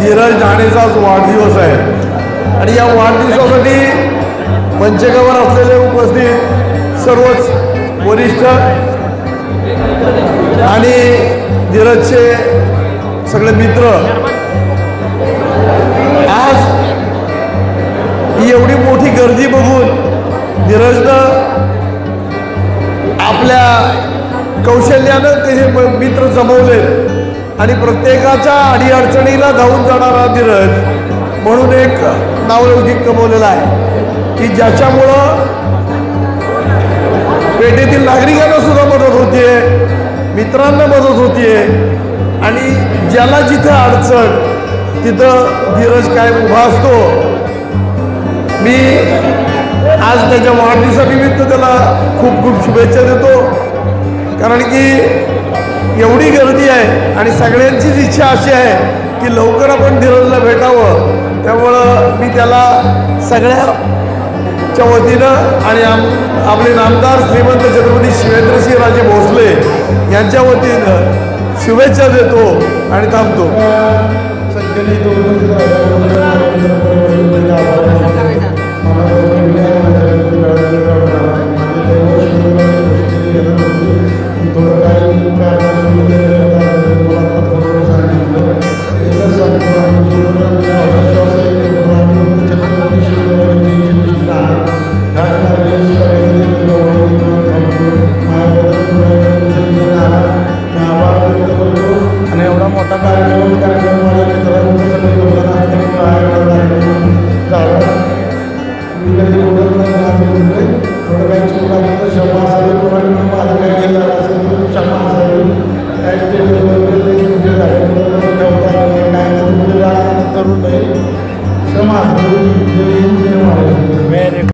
धीरज ढाणेचा वाढदिवस आहे आणि या वाढदिवसासाठी मंचकावर असलेले उपस्थित सर्वच वरिष्ठ आणि धीरजचे सगळे मित्र आज ही एवढी मोठी गर्दी बघून धीरजनं आपल्या कौशल्यानं ते मित्र जमवले आणि प्रत्येकाच्या अडीअडचणीला धावून जाणारा धीरज म्हणून एक नावलौकिक कमवलेला आहे की ज्याच्यामुळं पेठेतील नागरिकांना सुद्धा मदत होतीये, मित्रांना मदत होतीये आणि ज्याला जिथं अडचण तिथं धीरज कायम उभा असतो। मी आज त्याच्या वाढदिवसानिमित्त त्याला खूप खूप शुभेच्छा देतो, कारण की एवढी गर्दी आहे आणि सगळ्यांचीच इच्छा अशी आहे की लवकर आपण धीरजला भेटावं। त्यामुळं मी त्याला सगळ्याच्या वतीनं आणि आपले नामदार श्रीमंत छत्रपती शिवेंद्रसिंहराजे भोसले यांच्या वतीनं शुभेच्छा देतो आणि थांबतो। समाज